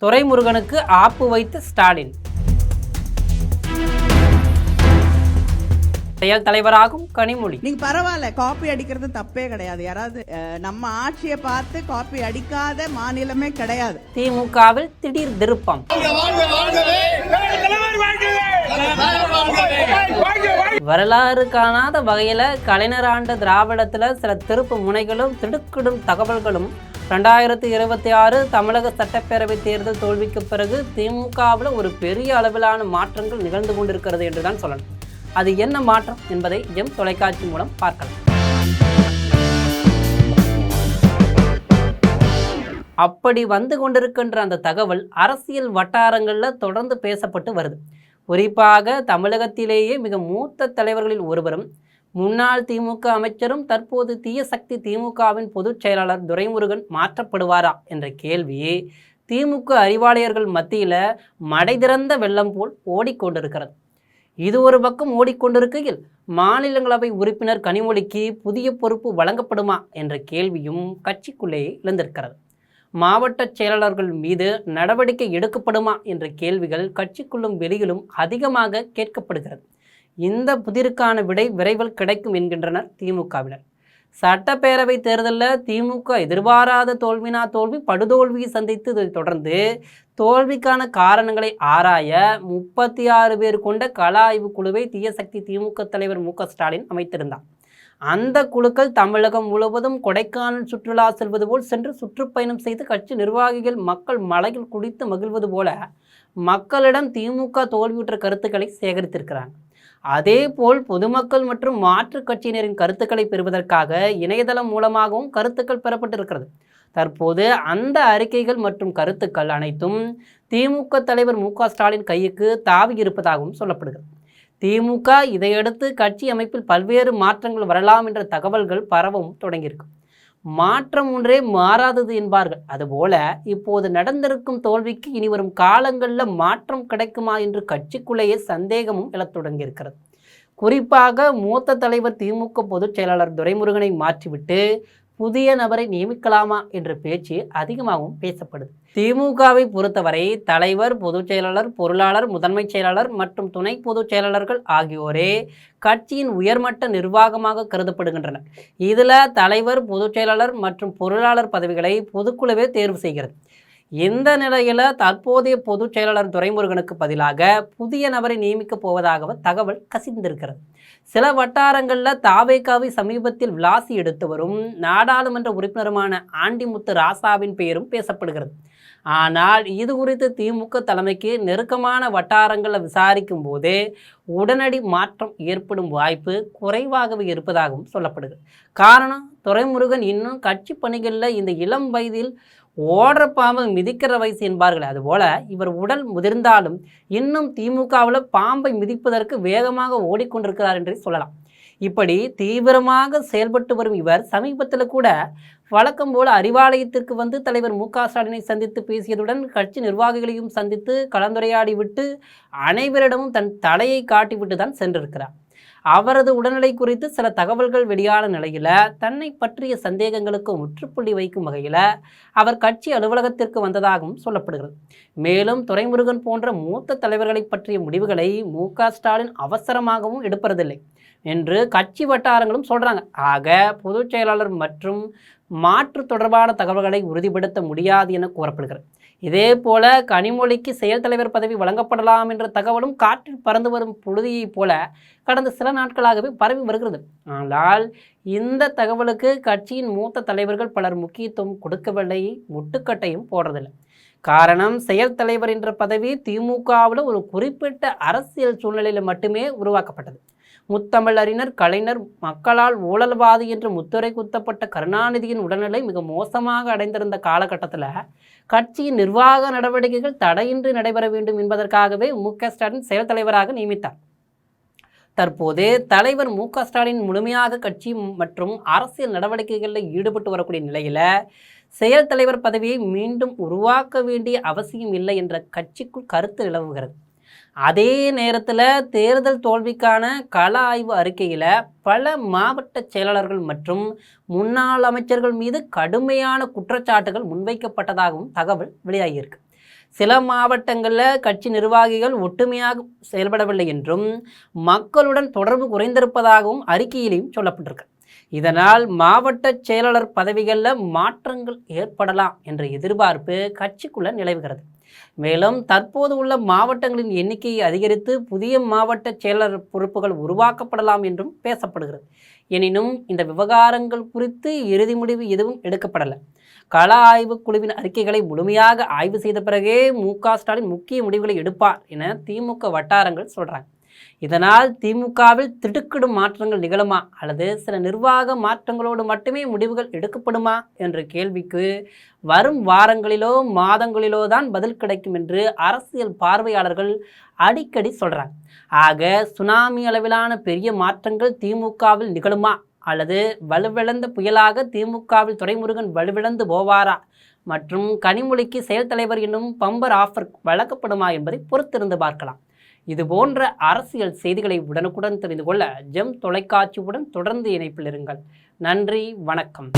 துரைமுருகனுக்கு ஆப்பு வைத்த ஸ்டாலின். செயல் தலைவராகும் கனிமொழி. நீங்க பரவாயில்ல, காப்பி அடிக்கிறது தப்பே கிடையாது. யாராவது நம்ம ஆட்சியை பார்த்து காப்பி அடிக்காத மாநிலமே கிடையாது. திமுகவில் திடீர் திருப்பம். வரலாறு காணாத வகையில கலைஞர் ஆண்ட திராவிடத்துல சில திருப்பு முனைகளும் திடுக்கிடும் தகவல்களும் 2026 தமிழக சட்டப்பேரவை தேர்தல் தோல்விக்கு பிறகு திமுகவில் ஒரு பெரிய அளவிலான மாற்றங்கள் நிகழ்ந்து கொண்டிருக்கிறது என்றுதான் சொல்லணும். அது என்ன மாற்றம் என்பதை எம் தொலைக்காட்சி மூலம் பார்க்கலாம். அப்படி வந்து கொண்டிருக்கின்ற அந்த தகவல் அரசியல் வட்டாரங்களில் தொடர்ந்து பேசப்பட்டு வருது. குறிப்பாக தமிழகத்திலேயே மிக மூத்த தலைவர்களில் ஒருவரும் முன்னாள் திமுக அமைச்சரும் தற்போது தீய சக்தி திமுகவின் பொதுச் செயலாளர் துரைமுருகன் மாற்றப்படுவாரா என்ற கேள்வி திமுக அறிவாலயர்கள் மத்தியில் மடை திறந்த வெள்ளம் போல் ஓடிக்கொண்டிருக்கிறது. இது ஒரு பக்கம் ஓடிக்கொண்டிருக்கையில் மாநிலங்களவை உறுப்பினர் கனிமொழிக்கு புதிய பொறுப்பு வழங்கப்படுமா என்ற கேள்வியும் கட்சிக்குள்ளேயே எழுந்திருக்கிறது. மாவட்ட செயலாளர்கள் மீது நடவடிக்கை எடுக்கப்படுமா என்ற கேள்விகள் கட்சிக்குள்ளும் வெளியிலும் அதிகமாக கேட்கப்படுகிறது. இந்த புதிருக்கான விடை விரைவில் கிடைக்கும் என்கின்றனர் திமுகவினர். சட்டப்பேரவை தேர்தலில் திமுக எதிர்பாராத தோல்வி படுதோல்வியை சந்தித்ததை தொடர்ந்து தோல்விக்கான காரணங்களை ஆராய 36 பேர் கொண்ட கள ஆய்வு குழுவை தீயசக்தி திமுக தலைவர் மு.க.ஸ்டாலின் அமைத்திருந்தார். அந்த குழுக்கள் தமிழகம் முழுவதும் கொடைக்கானல் சுற்றுலா செல்வது போல் சென்று சுற்றுப்பயணம் செய்து கட்சி நிர்வாகிகள் மக்கள் மலையில் குடித்து மகிழ்வது போல மக்களிடம் திமுக தோல்வியுற்ற கருத்துக்களை சேகரித்திருக்கிறாங்க. அதேபோல் பொதுமக்கள் மற்றும் மாற்றுக் கட்சியினரின் கருத்துக்களை பெறுவதற்காக இணையதளம் மூலமாகவும் கருத்துக்கள் பெறப்பட்டிருக்கிறது. தற்போது அந்த அறிக்கைகள் மற்றும் கருத்துக்கள் அனைத்தும் திமுக தலைவர் மு.க.ஸ்டாலின் கைக்கு தாவி இருப்பதாகவும் சொல்லப்படுகிறது. திமுக இதையடுத்து கட்சி அமைப்பில் பல்வேறு மாற்றங்கள் வரலாம் என்ற தகவல்கள் பரவவும் தொடங்கியிருக்கு. மாற்றம் ஒன்றே மாறாதது என்பார்கள். அதுபோல இப்போது நடந்திருக்கும் தோல்விக்கு இனி வரும் காலங்களில் மாற்றம் கிடைக்குமா என்று கட்சிக்குள்ளேயே சந்தேகமும் எழத் தொடங்கியிருக்கிறது. குறிப்பாக மூத்த தலைவர் திமுக பொதுச் செயலாளர் துரைமுருகனை மாற்றிவிட்டு புதிய நபரை நியமிக்கலாமா என்ற பேச்சு அதிகமாகவும் பேசப்படுது. திமுகவை பொறுத்தவரை தலைவர், பொதுச் செயலாளர், பொருளாளர், முதன்மை செயலாளர் மற்றும் துணை பொதுச் செயலாளர்கள் ஆகியோரே கட்சியின் உயர்மட்ட நிர்வாகமாக கருதப்படுகின்றனர். இதில் தலைவர், பொதுச் செயலாளர் மற்றும் பொருளாளர் பதவிகளை பொதுக்குழுவே தேர்வு செய்கிறது. இந்த நிலையில் தற்போதைய பொதுச் செயலாளர் துரைமுருகனுக்கு பதிலாக புதிய நபரை நியமிக்கப் போவதாக தகவல் கசிந்திருக்கிறது. சில வட்டாரங்களில் தாவேகாவை சமீபத்தில் விளாசி எடுத்து வரும் நாடாளுமன்ற உறுப்பினருமான ஆண்டிமுத்து ராசாவின் பெயரும் பேசப்படுகிறது. ஆனால் இது குறித்து திமுக தலைமைக்கு நெருக்கமான வட்டாரங்களில் விசாரிக்கும் போதே உடனடி மாற்றம் ஏற்படும் வாய்ப்பு குறைவாகவே இருப்பதாகவும் சொல்லப்படுகிறது. காரணம், துரைமுருகன் இன்னும் கட்சி பணிகளில் இந்த இளம் வயதில் ஓடுற பாம்பை மிதிக்கிற வயசு என்பார்கள். அதுபோல இவர் உடல் முதிர்ந்தாலும் இன்னும் திமுகவில் பாம்பை மிதிப்பதற்கு வேகமாக ஓடிக்கொண்டிருக்கிறார் என்று சொல்லலாம். இப்படி தீவிரமாக செயல்பட்டு வரும் இவர் சமீபத்தில் கூட வழக்கம் போல அறிவாலயத்திற்கு வந்து தலைவர் மு.க.ஸ்டாலினை சந்தித்து பேசியதுடன் கட்சி நிர்வாகிகளையும் சந்தித்து கலந்துரையாடி விட்டு அனைவரிடமும் தன் தலையை காட்டிவிட்டு தான் சென்றிருக்கிறார். அவரது உடல்நிலை குறித்து சில தகவல்கள் வெளியான நிலையில் தன்னை பற்றிய சந்தேகங்களுக்கு முற்றுப்புள்ளி வைக்கும் வகையில் அவர் கட்சி அலுவலகத்திற்கு வந்ததாகவும் சொல்லப்படுகிறது. மேலும் துரைமுருகன் போன்ற மூத்த தலைவர்களை பற்றிய முடிவுகளை மு.க.ஸ்டாலின் அவசரமாகவும் எடுப்பதில்லை என்று கட்சி வட்டாரங்களும் சொல்கிறாங்க. ஆக பொதுச் செயலாளர் மற்றும் மாற்று தொடர்பான தகவல்களை உறுதிப்படுத்த முடியாது என கூறப்படுகிறது. இதே போல கனிமொழிக்கு செயல் தலைவர் பதவி வழங்கப்படலாம் என்ற தகவலும் காற்றில் பறந்து வரும் புழுதியைப் போல கடந்த சில நாட்களாகவே பரவி வருகிறது. ஆனால் இந்த தகவலுக்கு கட்சியின் மூத்த தலைவர்கள் பலர் முக்கியத்துவம் கொடுக்கவில்லை, முட்டுக்கட்டையும் போடுறதில்லை. காரணம், செயல் தலைவர் என்ற பதவி திமுகவில் ஒரு குறிப்பிட்ட அரசியல் சூழ்நிலையில் மட்டுமே உருவாக்கப்பட்டது. முத்தமிழ் அறிஞர் கலைஞர் மக்களால் ஊழல்வாதி என்று முத்திரை குத்தப்பட்ட கருணாநிதியின் உடல்நிலை மிக மோசமாக அடைந்திருந்த காலகட்டத்தில் கட்சியின் நிர்வாக நடவடிக்கைகள் தடையின்றி நடைபெற வேண்டும் என்பதற்காகவே மு.க.ஸ்டாலின் செயல் தலைவராக நியமித்தார். தற்போது தலைவர் மு.க.ஸ்டாலின் முழுமையாக கட்சி மற்றும் அரசியல் நடவடிக்கைகளில் ஈடுபட்டு வரக்கூடிய நிலையில் செயல் தலைவர் பதவியை மீண்டும் உருவாக்க வேண்டிய அவசியம் இல்லை என்ற கட்சிக்குள் கருத்து நிலவுகிறது. அதே நேரத்தில் தேர்தல் தோல்விக்கான கள ஆய்வு அறிக்கையில் பல மாவட்ட செயலாளர்கள் மற்றும் முன்னாள் அமைச்சர்கள் மீது கடுமையான குற்றச்சாட்டுகள் முன்வைக்கப்பட்டதாகவும் தகவல் வெளியாகியிருக்கு. சில மாவட்டங்களில் கட்சி நிர்வாகிகள் ஒற்றுமையாக செயல்படவில்லை என்றும் மக்களுடன் தொடர்பு குறைந்திருப்பதாகவும் அறிக்கையிலையும் சொல்லப்பட்டிருக்கு. இதனால் மாவட்ட செயலாளர் பதவிகளில் மாற்றங்கள் ஏற்படலாம் என்ற எதிர்பார்ப்பு கட்சிக்குள்ள நிலவுகிறது. மேலும் தற்போது உள்ள மாவட்டங்களின் எண்ணிக்கையை அதிகரித்து புதிய மாவட்ட செயலாளர் பொறுப்புகள் உருவாக்கப்படலாம் என்றும் பேசப்படுகிறது. எனினும் இந்த விவகாரங்கள் குறித்து இறுதி முடிவு எதுவும் எடுக்கப்படலை. கள ஆய்வு குழுவின் அறிக்கைகளை முழுமையாக ஆய்வு செய்த பிறகே மு.க.ஸ்டாலின் முக்கிய முடிவுகளை எடுப்பார் என திமுக வட்டாரங்கள் சொல்றாங்க. இதனால் திமுகவில் திடுக்கிடும் மாற்றங்கள் நிகழுமா அல்லது சில நிர்வாக மாற்றங்களோடு மட்டுமே முடிவுகள் எடுக்கப்படுமா என்ற கேள்விக்கு வரும் வாரங்களிலோ மாதங்களிலோ தான் பதில் கிடைக்கும் என்று அரசியல் பார்வையாளர்கள் அடிக்கடி சொல்றாங்க. ஆக சுனாமி அளவிலான பெரிய மாற்றங்கள் திமுகவில் நிகழுமா அல்லது வலுவிழந்த புயலாக திமுகவில் துரைமுருகன் வலுவிழந்து போவாரா மற்றும் கனிமொழிக்கு செயல் தலைவர் என்னும் பம்பர் ஆஃபர் வழங்கப்படுமா என்பதை பொறுத்திருந்து பார்க்கலாம். இது போன்ற அரசியல் செய்திகளை உடனுக்குடன் தெரிந்து கொள்ள ஜெம் தொலைக்காட்சியுடன் தொடர்ந்து இணைப்பில் இருங்கள். நன்றி, வணக்கம்.